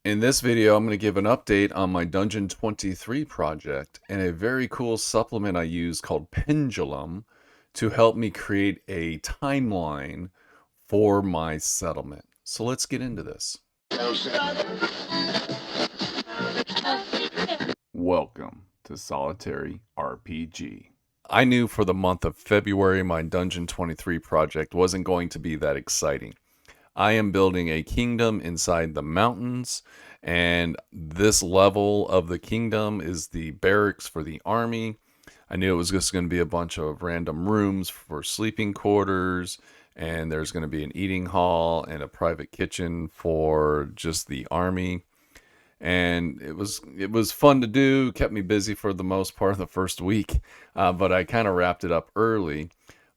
In this video, I'm going to give an update on my Dungeon 23 project and a very cool supplement I use called Pendulum to help me create a timeline for my settlement. So let's get into this. Welcome to Solitary RPG. I knew for the month of February my Dungeon 23 project wasn't going to be that exciting. I am building a kingdom inside the mountains, and this level of the kingdom is the barracks for the army. I knew it was just going to be a bunch of random rooms for sleeping quarters, and there's going to be an eating hall and a private kitchen for just the army. And it was fun to do, kept me busy for the most part of the first week, but I kind of wrapped it up early.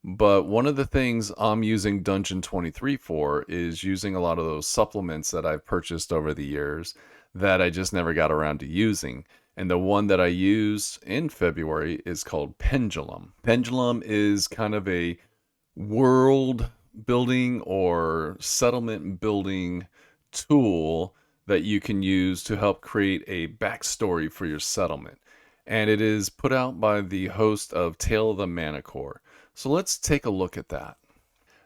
But one of the things I'm using Dungeon 23 for is using a lot of those supplements that I've purchased over the years that I just never got around to using. And the one that I used in February is called Pendulum. Pendulum is kind of a world building or settlement building tool that you can use to help create a backstory for your settlement. And it is put out by the host of Tale of the Manicore. So let's take a look at that.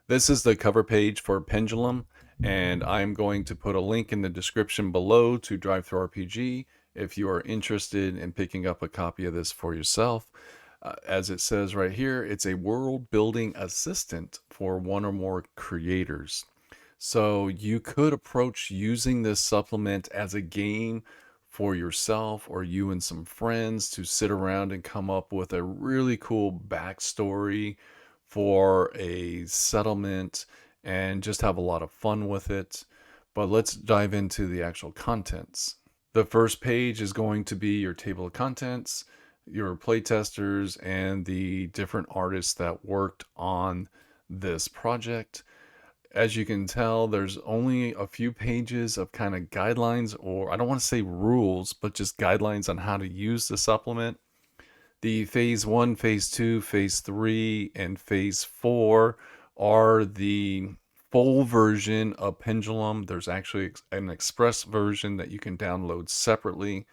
This is the cover page for Pendulum, and I'm going to put a link in the description below to DriveThruRPG if you are interested in picking up a copy of this for yourself. As it says right here, it's a world building assistant for one or more creators. So you could approach using this supplement as a game for yourself or you and some friends to sit around and come up with a really cool backstory for a settlement and just have a lot of fun with it. But let's dive into the actual contents. The first page is going to be your table of contents, your playtesters, and the different artists that worked on this project. As you can tell, there's only a few pages of kind of guidelines, or I don't want to say rules, but just guidelines on how to use the supplement. The phase 1, phase 2, phase 3, and phase 4 are the full version of Pendulum. There's actually an express version that you can download separately,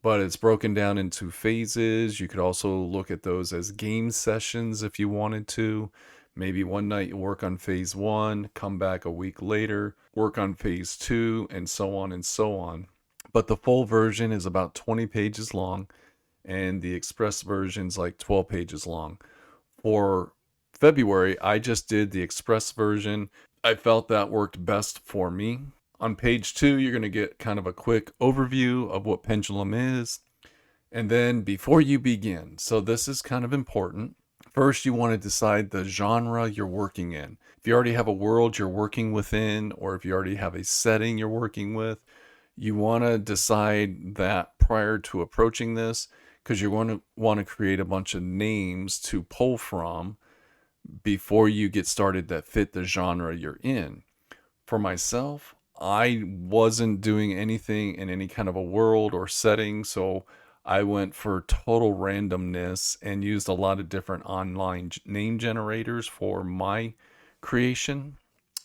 but it's broken down into phases. You could also look at those as game sessions if you wanted to. Maybe one night you work on phase 1, come back a week later, work on phase 2, and so on and so on. But the full version is about 20 pages long, and the express version is like 12 pages long. For February, I just did the express version. I felt that worked best for me. On page 2, you're going to get kind of a quick overview of what Pendulum is. And then before you begin, so this is kind of important. First, you want to decide the genre you're working in. If you already have a world you're working within, or if you already have a setting you're working with, you want to decide that prior to approaching this, because you're going to want to create a bunch of names to pull from before you get started that fit the genre you're in. For myself, I wasn't doing anything in any kind of a world or setting, so I went for total randomness and used a lot of different online name generators for my creation.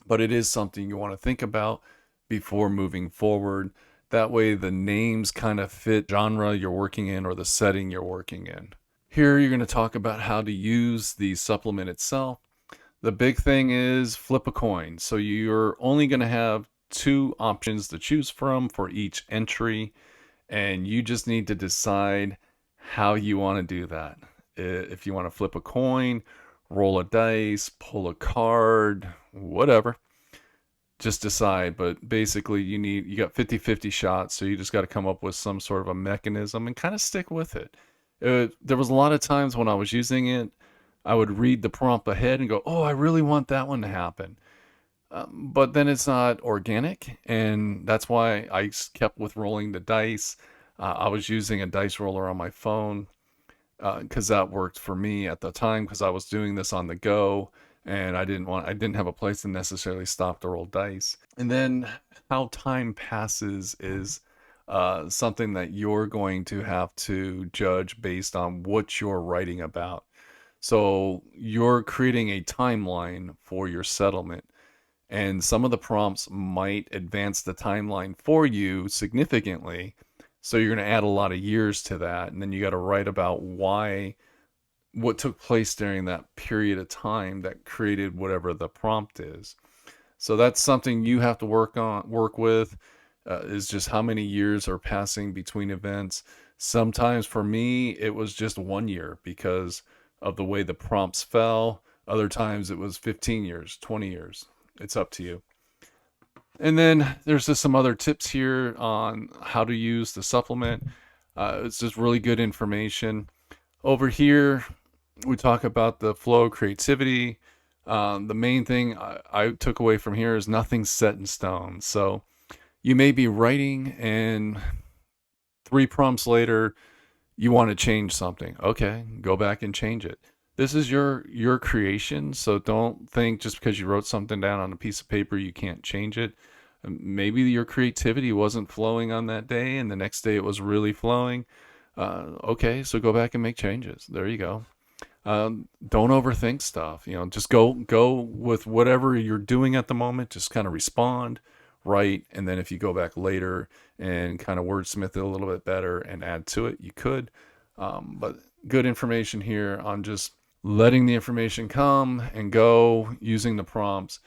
But it is something you want to think about before moving forward. That way, the names kind of fit genre you're working in or the setting you're working in. Here, you're going to talk about how to use the supplement itself. The big thing is flip a coin. So you're only going to have two options to choose from for each entry, and you just need to decide how you want to do that. If you want to flip a coin, roll a dice, pull a card, whatever, just decide. But basically you got 50-50 shots, so you just got to come up with some sort of a mechanism and kind of stick with it. There was a lot of times when I was using it, I would read the prompt ahead and go, oh, I really want that one to happen. But then it's not organic, and that's why I kept with rolling the dice. I was using a dice roller on my phone because that worked for me at the time, because I was doing this on the go, and I didn't have a place to necessarily stop to roll dice. And then how time passes is something that you're going to have to judge based on what you're writing about. So you're creating a timeline for your settlement. and some of the prompts might advance the timeline for you significantly. So you're going to add a lot of years to that, and then you got to write about what took place during that period of time that created whatever the prompt is. So that's something you have to work with, is just how many years are passing between events. Sometimes for me, it was just 1 year because of the way the prompts fell. Other times it was 15 years, 20 years. It's up to you. And then there's just some other tips here on how to use the supplement. It's just really good information. Over here, we talk about the flow of creativity. The main thing I took away from here is nothing's set in stone. So you may be writing, and 3 prompts later, you want to change something. Okay, go back and change it. This is your creation, so don't think just because you wrote something down on a piece of paper you can't change it. Maybe your creativity wasn't flowing on that day, and the next day it was really flowing. Okay, so go back and make changes. There you go. Don't overthink stuff. Just go with whatever you're doing at the moment. Just kind of respond, write, and then if you go back later and kind of wordsmith it a little bit better and add to it, you could. But good information here on just letting the information come and go using the prompts.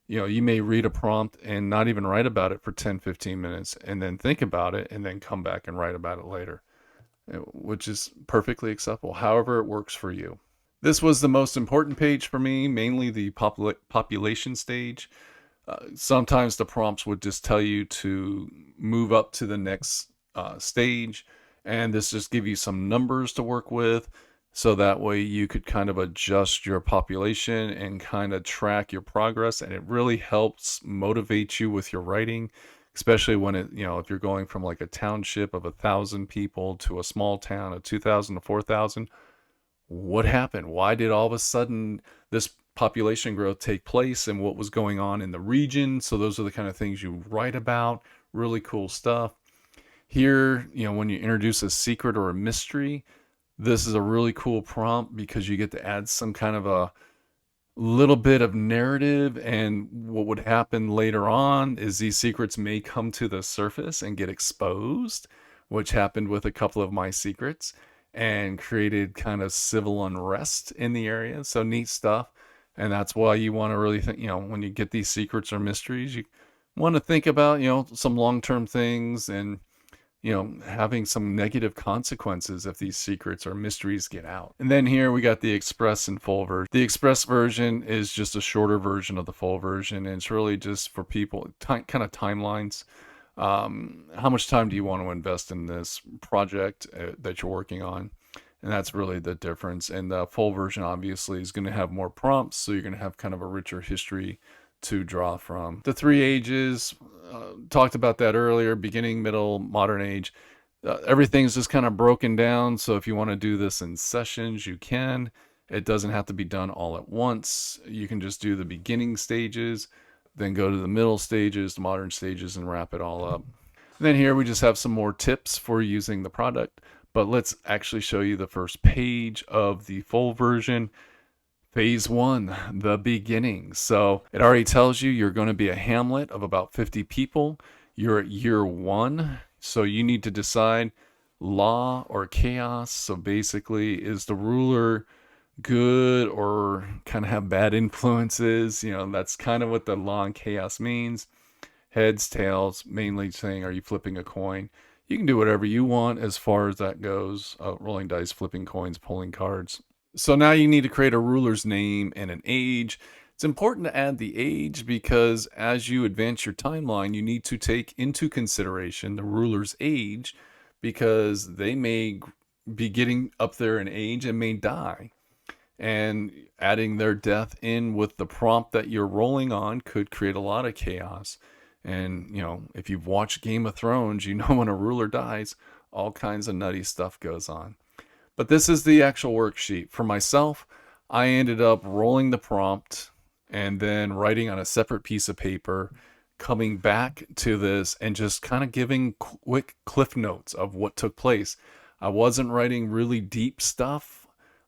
You may read a prompt and not even write about it for 10, 15 minutes and then think about it and then come back and write about it later, which is perfectly acceptable, however it works for you. This was the most important page for me, mainly the population stage. Sometimes the prompts would just tell you to move up to the next stage, and this just give you some numbers to work with, so that way you could kind of adjust your population and kind of track your progress, and it really helps motivate you with your writing, especially when if you're going from like a township of 1,000 people to a small town of 2,000 to 4,000. What happened? Why did all of a sudden this population growth take place, and what was going on in the region? So those are the kind of things you write about. Really cool stuff. Here, when you introduce a secret or a mystery, this is a really cool prompt because you get to add some kind of a little bit of narrative, and what would happen later on is these secrets may come to the surface and get exposed, which happened with a couple of my secrets and created kind of civil unrest in the area. So neat stuff. And that's why you want to really think, when you get these secrets or mysteries, you want to think about, some long-term things, and having some negative consequences if these secrets or mysteries get out. And then here we got the express and full version. The express version is just a shorter version of the full version, and it's really just for people, kind of timelines. How much time do you want to invest in this project that you're working on? And that's really the difference. And the full version obviously is going to have more prompts, so you're going to have kind of a richer history to draw from. The 3 ages, talked about that earlier: beginning, middle, modern age. Everything's just kind of broken down, so if you want to do this in sessions, you can. It doesn't have to be done all at once. You can just do the beginning stages, then go to the middle stages, the modern stages, and wrap it all up. And then here we just have some more tips for using the product, but let's actually show you the first page of the full version. Phase 1, the beginning. So it already tells you you're going to be a hamlet of about 50 people. You're at year 1, so you need to decide law or chaos. So basically, is the ruler good or kind of have bad influences? That's kind of what the law and chaos means. Heads, tails, mainly saying, are you flipping a coin? You can do whatever you want as far as that goes. Rolling dice, flipping coins, pulling cards. So now you need to create a ruler's name and an age. It's important to add the age because as you advance your timeline, you need to take into consideration the ruler's age, because they may be getting up there in age and may die. And adding their death in with the prompt that you're rolling on could create a lot of chaos. And, if you've watched Game of Thrones, when a ruler dies, all kinds of nutty stuff goes on. But this is the actual worksheet. For myself, I ended up rolling the prompt and then writing on a separate piece of paper, coming back to this and just kind of giving quick cliff notes of what took place. I wasn't writing really deep stuff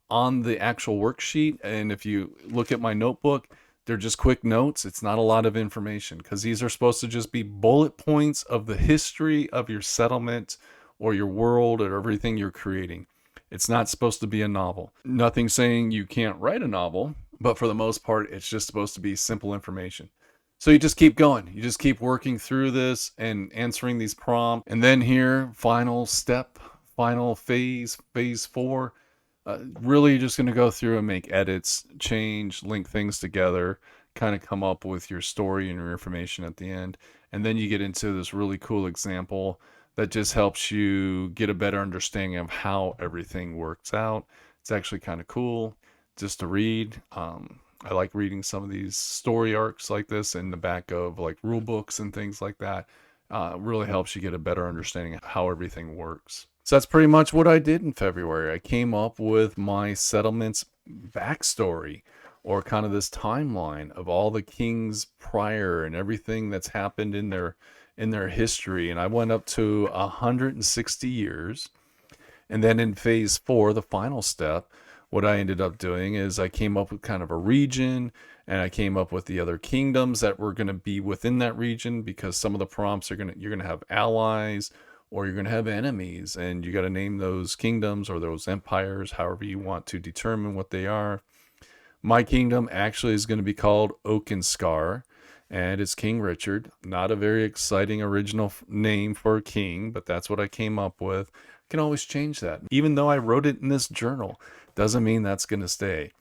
on the actual worksheet. And if you look at my notebook, They're just quick notes. It's not a lot of information because these are supposed to just be bullet points of the history of your settlement or your world or everything you're creating. It's not supposed to be a novel. Nothing saying you can't write a novel, but for the most part, it's just supposed to be simple information. So you just keep going. You just keep working through this and answering these prompts. And then here, final step, final phase, phase 4. Really just going to go through and make edits, change, link things together, kind of come up with your story and your information at the end. And then you get into this really cool example that just helps you get a better understanding of how everything works out. It's actually kind of cool just to read. I like reading some of these story arcs like this in the back of like rule books and things like that. Really helps you get a better understanding of how everything works. So that's pretty much what I did in February. I came up with my settlement's backstory, or kind of this timeline of all the kings prior and everything that's happened in their history. And I went up to 160 years. And then in phase 4, the final step, what I ended up doing is I came up with kind of a region, and I came up with the other kingdoms that were going to be within that region, because some of the prompts you're going to have allies or you're going to have enemies, and you got to name those kingdoms or those empires however you want to determine what they are. My kingdom actually is going to be called Oakenscar, and it's King Richard. Not a very exciting original name for a king, but that's what I came up with. Can always change that. Even though I wrote it in this journal, doesn't mean that's going to stay.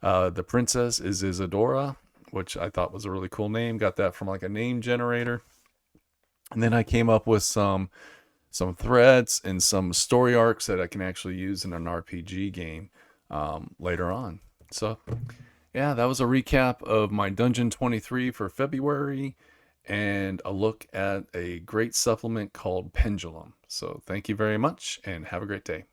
The princess is Isadora, which I thought was a really cool name. Got that from like a name generator. And then I came up with some threads and some story arcs that I can actually use in an RPG game later on. So yeah, that was a recap of my Dungeon 23 for February, and a look at a great supplement called Pendulum. So thank you very much, and have a great day.